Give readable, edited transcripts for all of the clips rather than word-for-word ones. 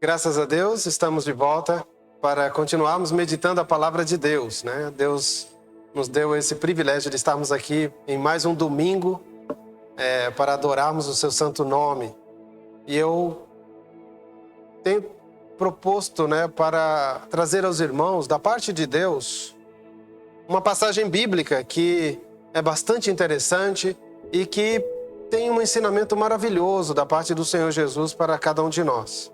Graças a Deus, estamos de volta para continuarmos meditando a palavra de Deus, né? Deus nos deu esse privilégio de estarmos aqui em mais um domingo para adorarmos o seu santo nome. E eu tenho proposto, para trazer aos irmãos, da parte de Deus, uma passagem bíblica que é bastante interessante e que tem um ensinamento maravilhoso da parte do Senhor Jesus para cada um de nós.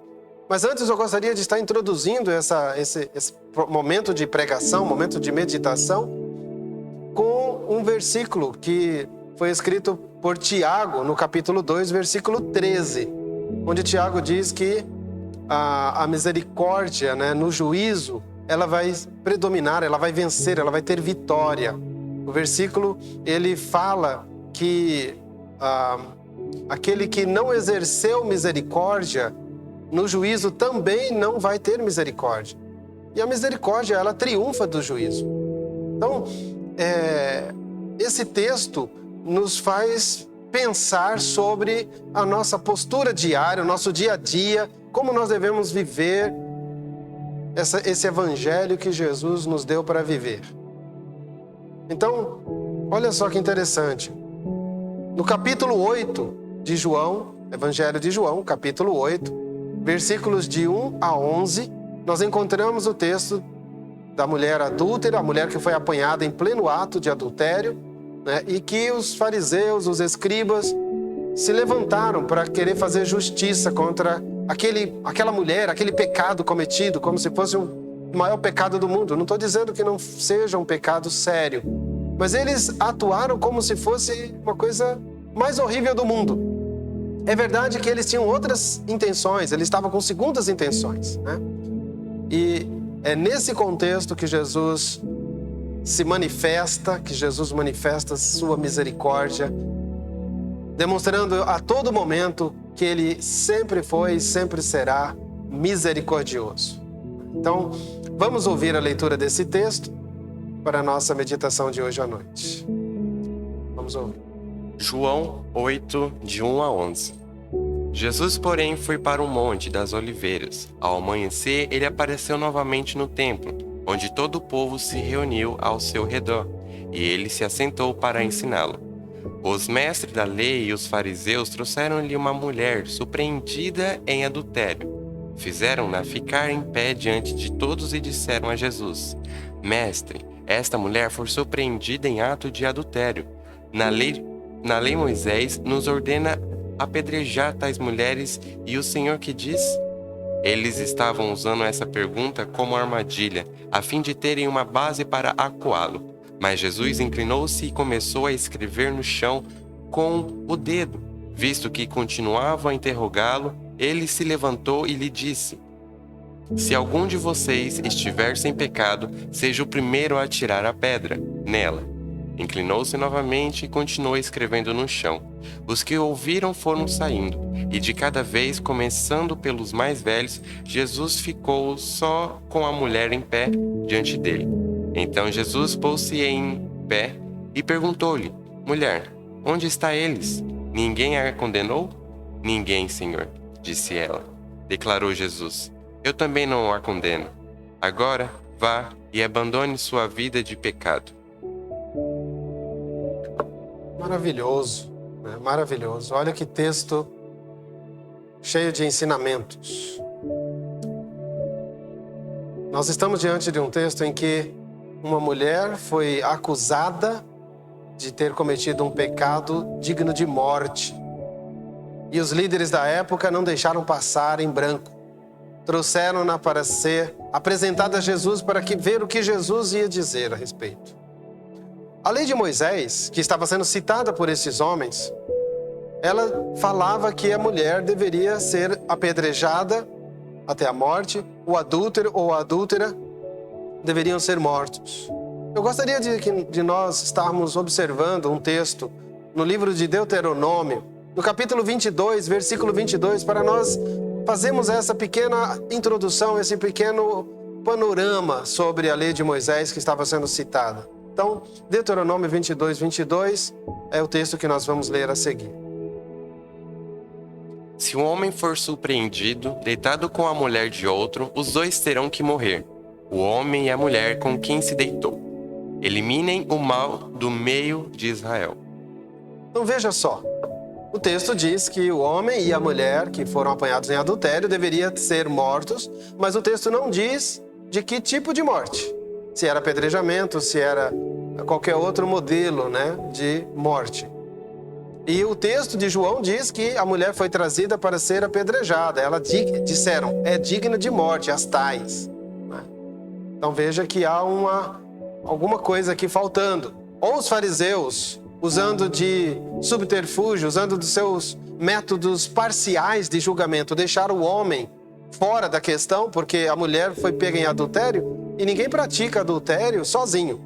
Mas antes eu gostaria de estar introduzindo esse momento de pregação, momento de meditação, com um versículo que foi escrito por Tiago, no capítulo 2, versículo 13, onde Tiago diz que a misericórdia, no juízo, ela vai predominar, ela vai vencer, ela vai ter vitória. O versículo, ele fala que aquele que não exerceu misericórdia, no juízo também não vai ter misericórdia. E a misericórdia, ela triunfa do juízo. Então, esse texto nos faz pensar sobre a nossa postura diária, o nosso dia a dia, como nós devemos viver esse evangelho que Jesus nos deu para viver. Então, olha só que interessante. No capítulo 8 de João, Evangelho de João, capítulo 8, versículos de 1 a 11, nós encontramos o texto da mulher adúltera, a mulher que foi apanhada em pleno ato de adultério, e que os fariseus, os escribas, se levantaram para querer fazer justiça contra aquela mulher, aquele pecado cometido, como se fosse o maior pecado do mundo. Não estou dizendo que não seja um pecado sério, mas eles atuaram como se fosse uma coisa mais horrível do mundo. É verdade que eles tinham outras intenções, eles estavam com segundas intenções, E é nesse contexto que Jesus se manifesta, que Jesus manifesta sua misericórdia, demonstrando a todo momento que ele sempre foi e sempre será misericordioso. Então, vamos ouvir a leitura desse texto para a nossa meditação de hoje à noite. Vamos ouvir. João 8, de 1 a 11. Jesus, porém, foi para o Monte das Oliveiras. Ao amanhecer, ele apareceu novamente no templo, onde todo o povo se reuniu ao seu redor, e ele se assentou para ensiná-lo. Os mestres da lei e os fariseus trouxeram-lhe uma mulher surpreendida em adultério. Fizeram-na ficar em pé diante de todos e disseram a Jesus: Mestre, esta mulher foi surpreendida em ato de adultério. Na lei Moisés nos ordena apedrejar tais mulheres, e o Senhor que diz? Eles estavam usando essa pergunta como armadilha, a fim de terem uma base para acuá-lo. Mas Jesus inclinou-se e começou a escrever no chão com o dedo. Visto que continuavam a interrogá-lo, ele se levantou e lhe disse: Se algum de vocês estiver sem pecado, seja o primeiro a atirar a pedra nela. Inclinou-se novamente e continuou escrevendo no chão. Os que ouviram foram saindo, e de cada vez, começando pelos mais velhos, Jesus ficou só com a mulher em pé diante dele. Então Jesus pôs-se em pé e perguntou-lhe: Mulher, onde está eles? Ninguém a condenou? Ninguém, Senhor, disse ela. Declarou Jesus: Eu também não a condeno. Agora, vá e abandone sua vida de pecado. Maravilhoso, maravilhoso. Olha que texto cheio de ensinamentos. Nós estamos diante de um texto em que uma mulher foi acusada de ter cometido um pecado digno de morte. E os líderes da época não deixaram passar em branco. Trouxeram-na para ser apresentada a Jesus para ver o que Jesus ia dizer a respeito. A lei de Moisés, que estava sendo citada por esses homens, ela falava que a mulher deveria ser apedrejada até a morte, o adúltero ou a adúltera deveriam ser mortos. Eu gostaria de nós estarmos observando um texto no livro de Deuteronômio, no capítulo 22, versículo 22, para nós fazermos essa pequena introdução, esse pequeno panorama sobre a lei de Moisés que estava sendo citada. Então, Deuteronômio 22, 22 é o texto que nós vamos ler a seguir. Se um homem for surpreendido, deitado com a mulher de outro, os dois terão que morrer, o homem e a mulher com quem se deitou. Eliminem o mal do meio de Israel. Então veja só, o texto diz que o homem e a mulher que foram apanhados em adultério deveriam ser mortos, mas o texto não diz de que tipo de morte. Se era apedrejamento, se era qualquer outro modelo, né, de morte. E o texto de João diz que a mulher foi trazida para ser apedrejada. Disseram, é digna de morte, as tais. Então veja que há alguma coisa aqui faltando. Ou os fariseus, usando de subterfúgio, usando dos seus métodos parciais de julgamento, deixaram o homem fora da questão, porque a mulher foi pega em adultério e ninguém pratica adultério sozinho.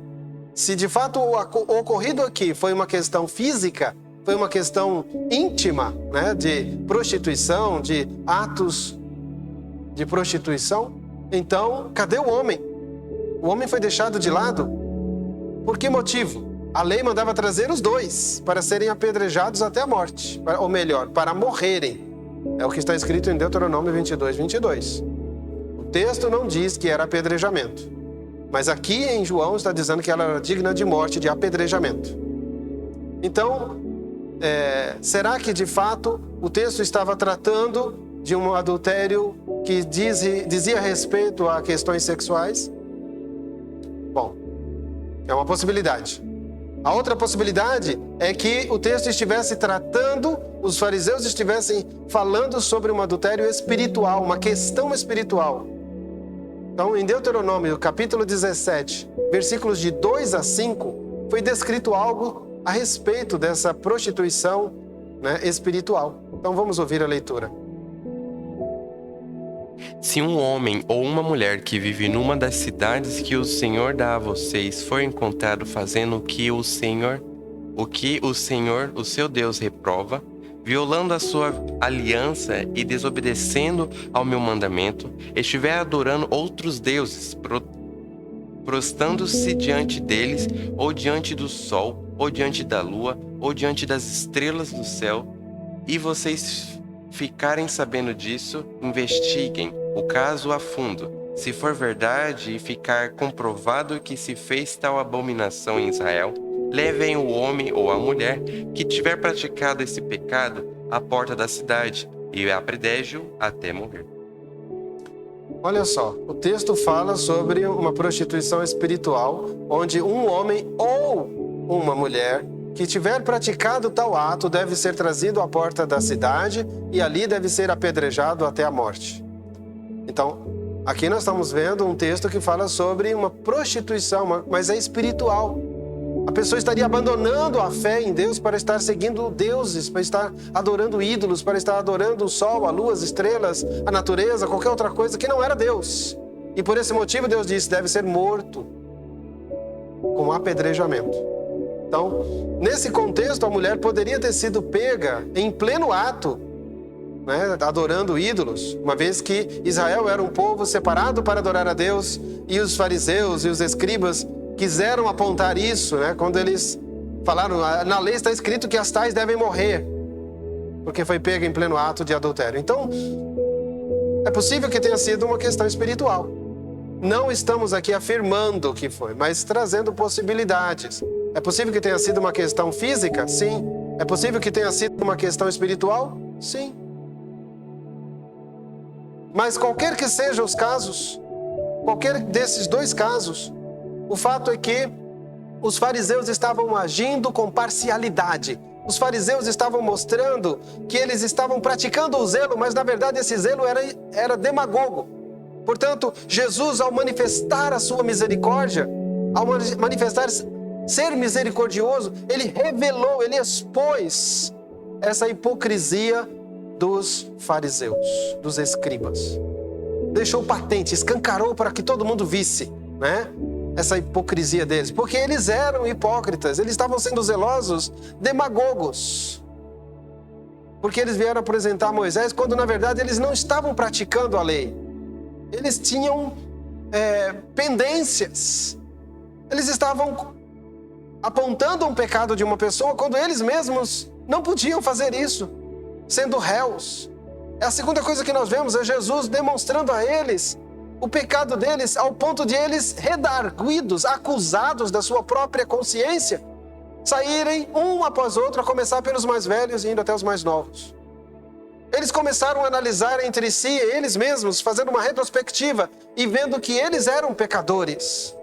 Se de fato o ocorrido aqui foi uma questão física, foi uma questão íntima, né, de prostituição, de atos de prostituição, então cadê o homem? O homem foi deixado de lado? Por que motivo? A lei mandava trazer os dois para serem apedrejados até a morte, ou melhor, para morrerem. É o que está escrito em Deuteronômio 22:22. O texto não diz que era apedrejamento, mas aqui em João está dizendo que ela era digna de morte, de apedrejamento. Então, será que de fato o texto estava tratando de um adultério que dizia respeito a questões sexuais? Bom, é uma possibilidade. A outra possibilidade é que o texto estivesse tratando, os fariseus estivessem falando sobre um adultério espiritual, uma questão espiritual. Então, em Deuteronômio, capítulo 17, versículos de 2 a 5, foi descrito algo a respeito dessa prostituição, né, espiritual. Então, vamos ouvir a leitura. Se um homem ou uma mulher que vive numa das cidades que o Senhor dá a vocês for encontrado fazendo o que o Senhor, o seu Deus, reprova, violando a sua aliança e desobedecendo ao meu mandamento, estiver adorando outros deuses, prostrando-se diante deles, ou diante do sol, ou diante da lua, ou diante das estrelas do céu, e vocês ficarem sabendo disso, investiguem o caso a fundo. Se for verdade e ficar comprovado que se fez tal abominação em Israel, levem o homem ou a mulher que tiver praticado esse pecado à porta da cidade e apedreje-o até morrer. Olha só, o texto fala sobre uma prostituição espiritual, onde um homem ou uma mulher que tiver praticado tal ato deve ser trazido à porta da cidade e ali deve ser apedrejado até a morte. Então, aqui nós estamos vendo um texto que fala sobre uma prostituição, mas é espiritual. A pessoa estaria abandonando a fé em Deus para estar seguindo deuses, para estar adorando ídolos, para estar adorando o sol, a lua, as estrelas, a natureza, qualquer outra coisa que não era Deus. E por esse motivo Deus disse, deve ser morto com apedrejamento. Então, nesse contexto, a mulher poderia ter sido pega em pleno ato, né, adorando ídolos, uma vez que Israel era um povo separado para adorar a Deus, e os fariseus e os escribas quiseram apontar isso, né, quando eles falaram, na lei está escrito que as tais devem morrer, porque foi pega em pleno ato de adultério. Então, é possível que tenha sido uma questão espiritual. Não estamos aqui afirmando que foi, mas trazendo possibilidades. É possível que tenha sido uma questão física? Sim. É possível que tenha sido uma questão espiritual? Sim. Mas qualquer que sejam os casos, qualquer desses dois casos, o fato é que os fariseus estavam agindo com parcialidade. Os fariseus estavam mostrando que eles estavam praticando o zelo, mas na verdade esse zelo era demagogo. Portanto, Jesus, ao manifestar a sua misericórdia, ao manifestar ser misericordioso, ele revelou, ele expôs essa hipocrisia dos fariseus, dos escribas. Deixou patente, escancarou para que todo mundo visse, né, essa hipocrisia deles, porque eles eram hipócritas, eles estavam sendo zelosos, demagogos, porque eles vieram apresentar Moisés quando na verdade eles não estavam praticando a lei, eles tinham pendências, eles estavam apontando um pecado de uma pessoa quando eles mesmos não podiam fazer isso, sendo réus. A segunda coisa que nós vemos é Jesus demonstrando a eles o pecado deles ao ponto de eles, redarguidos, acusados da sua própria consciência, saírem um após outro, a começar pelos mais velhos e indo até os mais novos. Eles começaram a analisar entre si, eles mesmos, fazendo uma retrospectiva e vendo que eles eram pecadores,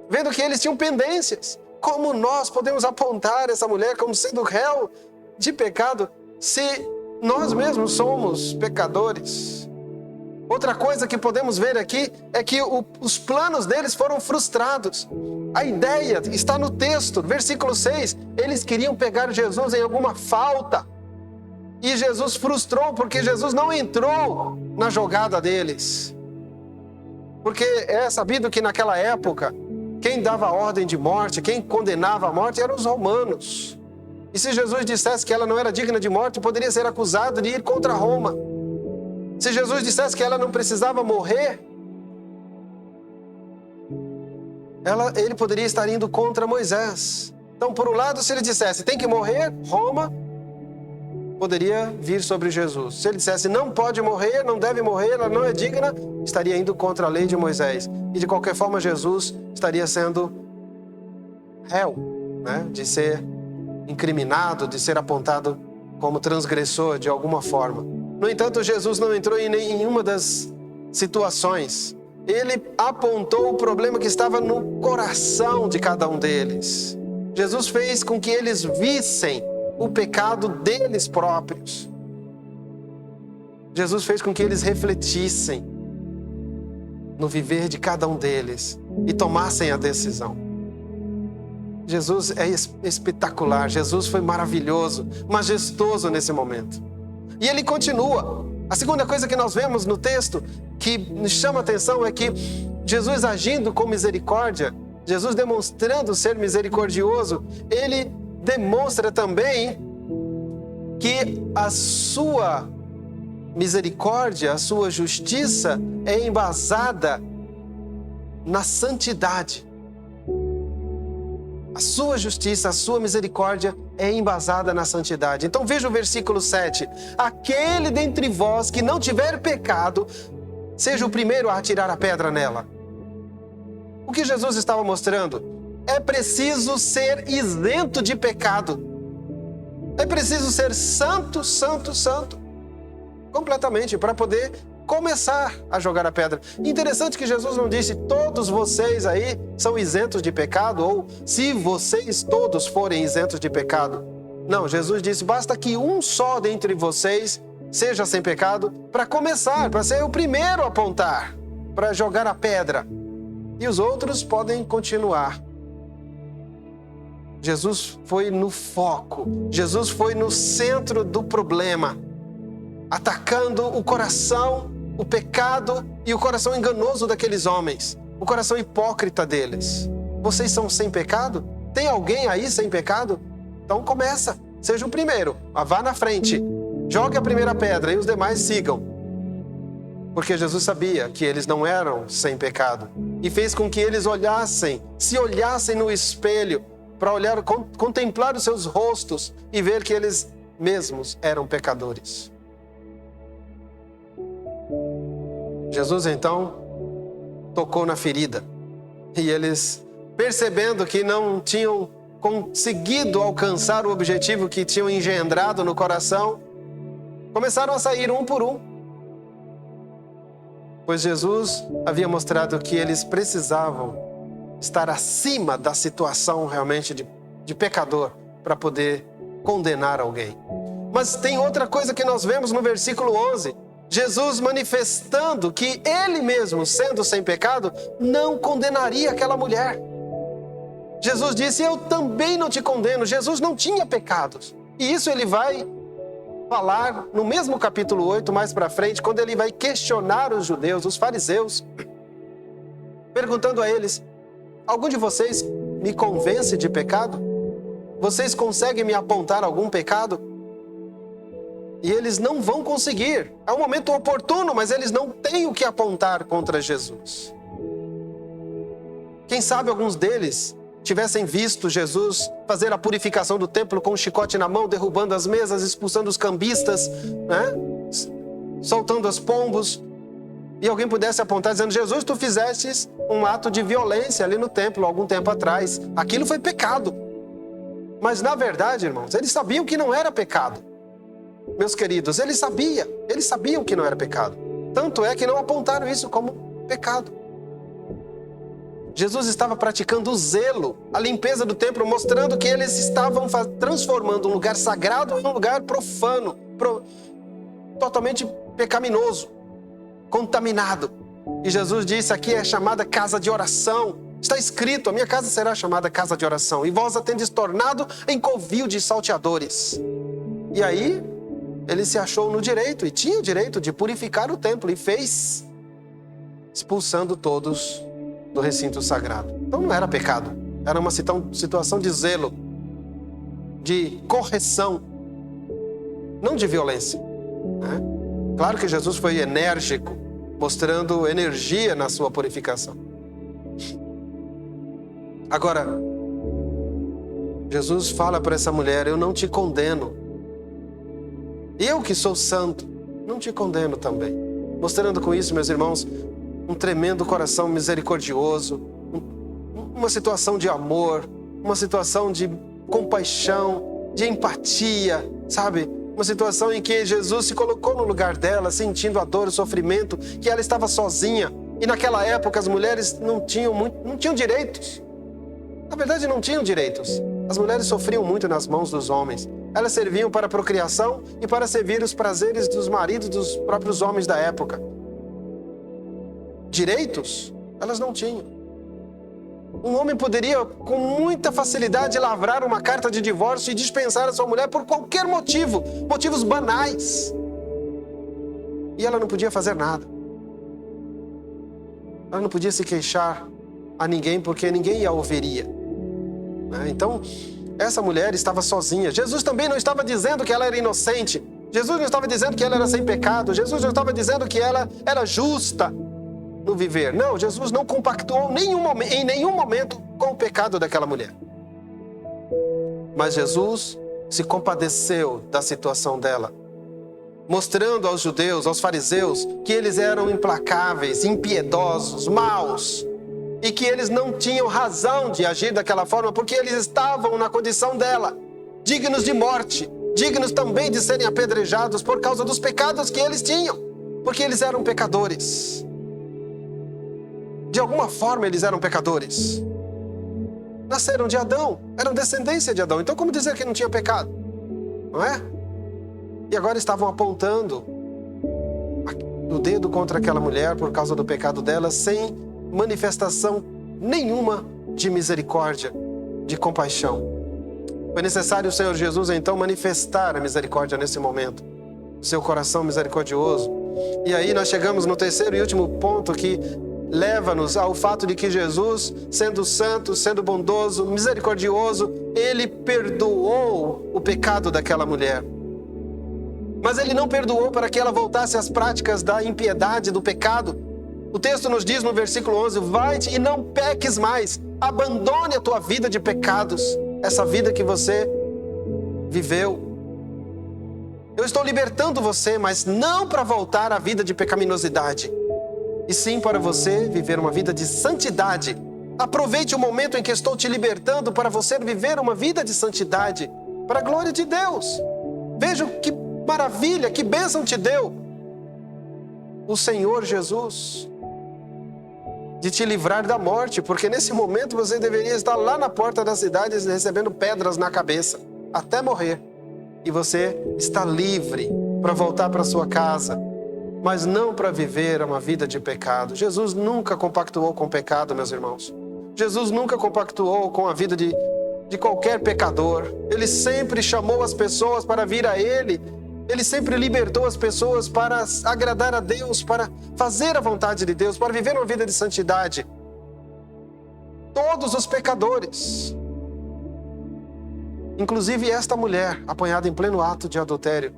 vendo que eles tinham pendências. Como nós podemos apontar essa mulher como sendo réu de pecado se nós mesmos somos pecadores? Outra coisa que podemos ver aqui é que os planos deles foram frustrados. A ideia está no texto, versículo 6. Eles queriam pegar Jesus em alguma falta. E Jesus frustrou porque Jesus não entrou na jogada deles. Porque é sabido que naquela época, quem dava ordem de morte, quem condenava a morte eram os romanos. E se Jesus dissesse que ela não era digna de morte, poderia ser acusado de ir contra Roma. Se Jesus dissesse que ela não precisava morrer, ele poderia estar indo contra Moisés. Então, por um lado, se ele dissesse tem que morrer, Roma poderia vir sobre Jesus. Se ele dissesse não pode morrer, não deve morrer, ela não é digna, estaria indo contra a lei de Moisés. E de qualquer forma, Jesus estaria sendo réu, né? De ser incriminado, de ser apontado como transgressor de alguma forma. No entanto, Jesus não entrou em nenhuma das situações. Ele apontou o problema que estava no coração de cada um deles. Jesus fez com que eles vissem o pecado deles próprios. Jesus fez com que eles refletissem no viver de cada um deles e tomassem a decisão. Jesus é espetacular, Jesus foi maravilhoso, majestoso nesse momento. E ele continua. A segunda coisa que nós vemos no texto que nos chama a atenção é que Jesus agindo com misericórdia, Jesus demonstrando ser misericordioso, ele demonstra também que a sua misericórdia, a sua justiça é embasada na santidade. A sua justiça, a sua misericórdia é embasada na santidade. Então veja o versículo 7. Aquele dentre vós que não tiver pecado, seja o primeiro a atirar a pedra nela. O que Jesus estava mostrando? É preciso ser isento de pecado. É preciso ser santo, santo, santo. Completamente, para poder começar a jogar a pedra. Interessante que Jesus não disse todos vocês aí são isentos de pecado ou se vocês todos forem isentos de pecado. Não, Jesus disse basta que um só dentre vocês seja sem pecado para começar, para ser o primeiro a apontar, para jogar a pedra. E os outros podem continuar. Jesus foi no foco, Jesus foi no centro do problema, atacando o coração, o pecado e o coração enganoso daqueles homens, o coração hipócrita deles. Vocês são sem pecado? Tem alguém aí sem pecado? Então começa, seja o primeiro, vá na frente, jogue a primeira pedra e os demais sigam. Porque Jesus sabia que eles não eram sem pecado e fez com que eles se olhassem no espelho para olhar, contemplar os seus rostos e ver que eles mesmos eram pecadores. Jesus então tocou na ferida e eles, percebendo que não tinham conseguido alcançar o objetivo que tinham engendrado no coração, começaram a sair um por um. Pois Jesus havia mostrado que eles precisavam estar acima da situação realmente de pecador para poder condenar alguém. Mas tem outra coisa que nós vemos no versículo 11. Jesus manifestando que ele mesmo, sendo sem pecado, não condenaria aquela mulher. Jesus disse, eu também não te condeno. Jesus não tinha pecados. E isso ele vai falar no mesmo capítulo 8, mais para frente, quando ele vai questionar os judeus, os fariseus, perguntando a eles, algum de vocês me convence de pecado? Vocês conseguem me apontar algum pecado? E eles não vão conseguir. É um momento oportuno, mas eles não têm o que apontar contra Jesus. Quem sabe alguns deles tivessem visto Jesus fazer a purificação do templo com um chicote na mão, derrubando as mesas, expulsando os cambistas, né? soltando os pombos, e alguém pudesse apontar dizendo: Jesus, tu fizestes um ato de violência ali no templo algum tempo atrás. Aquilo foi pecado. Mas na verdade, irmãos, eles sabiam que não era pecado. Meus queridos, eles sabiam que não era pecado. Tanto é que não apontaram isso como pecado. Jesus estava praticando o zelo, a limpeza do templo, mostrando que eles estavam transformando um lugar sagrado em um lugar profano, totalmente pecaminoso, contaminado. E Jesus disse: aqui é chamada casa de oração. Está escrito: a minha casa será chamada casa de oração, e vós a tendes tornado em covil de salteadores. E aí, ele se achou no direito, e tinha o direito de purificar o templo, e fez, expulsando todos do recinto sagrado. Então não era pecado, era uma situação de zelo, de correção, não de violência, né? Claro que Jesus foi enérgico, mostrando energia na sua purificação. Agora, Jesus fala para essa mulher: eu não te condeno. Eu que sou santo, não te condeno também. Mostrando com isso, meus irmãos, um tremendo coração misericordioso, uma situação de amor, uma situação de compaixão, de empatia, sabe? Uma situação em que Jesus se colocou no lugar dela, sentindo a dor, o sofrimento, que ela estava sozinha. E naquela época as mulheres não tinham direitos. Na verdade, não tinham direitos. As mulheres sofriam muito nas mãos dos homens. Elas serviam para a procriação e para servir os prazeres dos maridos dos próprios homens da época. Direitos, elas não tinham. Um homem poderia, com muita facilidade, lavrar uma carta de divórcio e dispensar a sua mulher por qualquer motivo, motivos banais. E ela não podia fazer nada. Ela não podia se queixar a ninguém, porque ninguém a ouviria. Então, essa mulher estava sozinha. Jesus também não estava dizendo que ela era inocente. Jesus não estava dizendo que ela era sem pecado. Jesus não estava dizendo que ela era justa no viver. Não, Jesus não compactuou em nenhum momento com o pecado daquela mulher. Mas Jesus se compadeceu da situação dela, mostrando aos judeus, aos fariseus, que eles eram implacáveis, impiedosos, maus, e que eles não tinham razão de agir daquela forma, porque eles estavam na condição dela, dignos de morte, dignos também de serem apedrejados por causa dos pecados que eles tinham, porque eles eram pecadores. De alguma forma eles eram pecadores. Nasceram de Adão, eram descendência de Adão. Então como dizer que não tinha pecado? Não é? E agora estavam apontando o dedo contra aquela mulher por causa do pecado dela, sem manifestação nenhuma de misericórdia, de compaixão. Foi necessário o Senhor Jesus então manifestar a misericórdia nesse momento, seu coração misericordioso. E aí nós chegamos no terceiro e último ponto, que leva-nos ao fato de que Jesus, sendo santo, sendo bondoso, misericordioso, ele perdoou o pecado daquela mulher. Mas ele não perdoou para que ela voltasse às práticas da impiedade, do pecado. O texto nos diz no versículo 11: vai-te e não peques mais, abandone a tua vida de pecados, essa vida que você viveu. Eu estou libertando você, mas não para voltar à vida de pecaminosidade, e sim para você viver uma vida de santidade. Aproveite o momento em que estou te libertando para você viver uma vida de santidade, para a glória de Deus. Veja que maravilha, que bênção te deu o Senhor Jesus, de te livrar da morte, porque nesse momento você deveria estar lá na porta da cidade recebendo pedras na cabeça, até morrer. E você está livre para voltar para sua casa, mas não para viver uma vida de pecado. Jesus nunca compactuou com o pecado, meus irmãos. Jesus nunca compactuou com a vida de qualquer pecador. Ele sempre chamou as pessoas para vir a Ele. Ele sempre libertou as pessoas para agradar a Deus, para fazer a vontade de Deus, para viver uma vida de santidade. Todos os pecadores, inclusive esta mulher apanhada em pleno ato de adultério,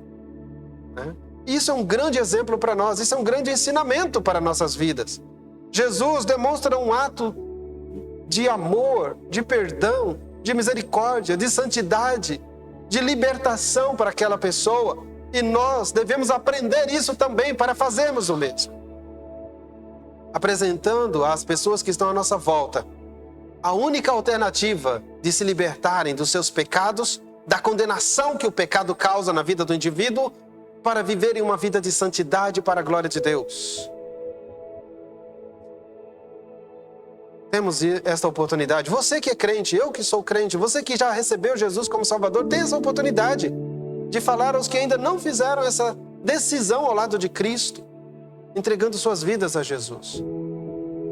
né? Isso é um grande exemplo para nós, isso é um grande ensinamento para nossas vidas. Jesus demonstra um ato de amor, de perdão, de misericórdia, de santidade, de libertação para aquela pessoa. E nós devemos aprender isso também para fazermos o mesmo. Apresentando às pessoas que estão à nossa volta a única alternativa de se libertarem dos seus pecados, da condenação que o pecado causa na vida do indivíduo, para viverem uma vida de santidade para a glória de Deus. Temos esta oportunidade. Você que é crente, eu que sou crente, você que já recebeu Jesus como Salvador, tem essa oportunidade de falar aos que ainda não fizeram essa decisão ao lado de Cristo, entregando suas vidas a Jesus.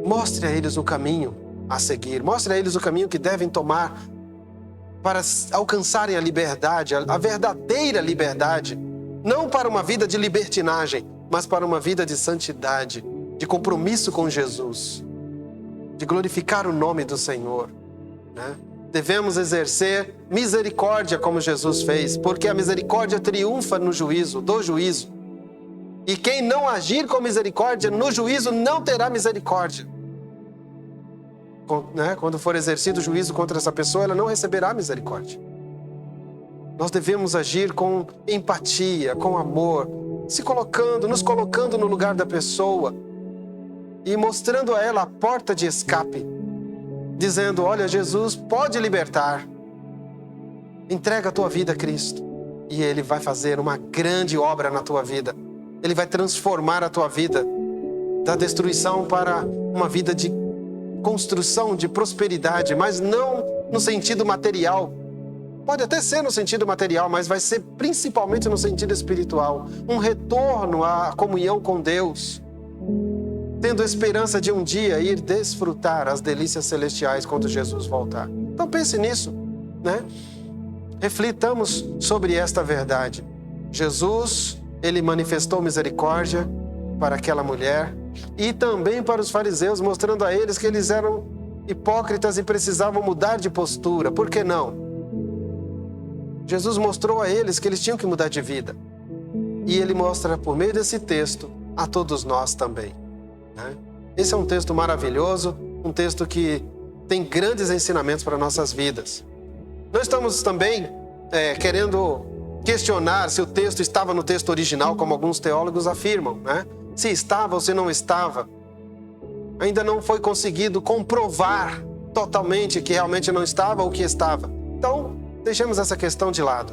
Mostre a eles o caminho a seguir, mostre a eles o caminho que devem tomar para alcançarem a liberdade, a verdadeira liberdade, não para uma vida de libertinagem, mas para uma vida de santidade, de compromisso com Jesus, de glorificar o nome do Senhor, né? Devemos exercer misericórdia como Jesus fez, porque a misericórdia triunfa no juízo, do juízo. E quem não agir com misericórdia no juízo não terá misericórdia. Quando for exercido o juízo contra essa pessoa, ela não receberá misericórdia. Nós devemos agir com empatia, com amor, nos colocando no lugar da pessoa e mostrando a ela a porta de escape, dizendo: olha, Jesus pode libertar. Entrega a tua vida a Cristo e Ele vai fazer uma grande obra na tua vida. Ele vai transformar a tua vida da destruição para uma vida de construção, de prosperidade, mas não no sentido material. Pode até ser no sentido material, mas vai ser principalmente no sentido espiritual. Um retorno à comunhão com Deus, tendo a esperança de um dia ir desfrutar as delícias celestiais quando Jesus voltar. Então pense nisso, né? Reflitamos sobre esta verdade. Jesus, Ele manifestou misericórdia para aquela mulher e também para os fariseus, mostrando a eles que eles eram hipócritas e precisavam mudar de postura. Por que não? Jesus mostrou a eles que eles tinham que mudar de vida. E Ele mostra por meio desse texto a todos nós também, né? Esse é um texto maravilhoso, um texto que tem grandes ensinamentos para nossas vidas. Nós estamos também querendo questionar se o texto estava no texto original, como alguns teólogos afirmam, né? Se estava ou se não estava. Ainda não foi conseguido comprovar totalmente que realmente não estava ou que estava. Então, deixemos essa questão de lado.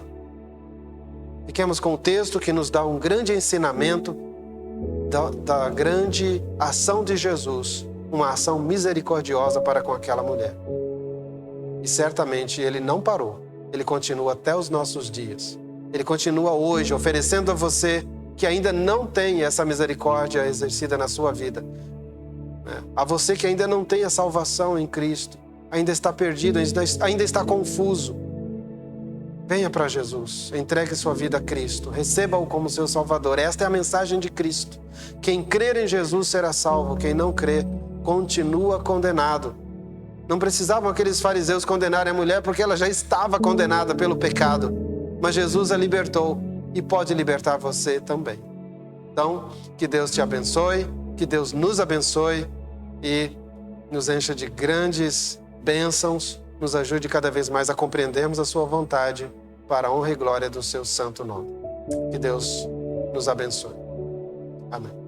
Fiquemos com o texto que nos dá um grande ensinamento da grande ação de Jesus, uma ação misericordiosa para com aquela mulher. E certamente Ele não parou, Ele continua até os nossos dias. Ele continua hoje oferecendo a você que ainda não tem essa misericórdia exercida na sua vida, a você que ainda não tem a salvação em Cristo, ainda está perdido, ainda está confuso. Venha para Jesus, entregue sua vida a Cristo, receba-o como seu Salvador. Esta é a mensagem de Cristo. Quem crer em Jesus será salvo, quem não crer continua condenado. Não precisavam aqueles fariseus condenarem a mulher porque ela já estava condenada pelo pecado, mas Jesus a libertou e pode libertar você também. Então, que Deus te abençoe, que Deus nos abençoe e nos encha de grandes bênçãos, nos ajude cada vez mais a compreendermos a sua vontade para a honra e glória do seu santo nome. Que Deus nos abençoe. Amém.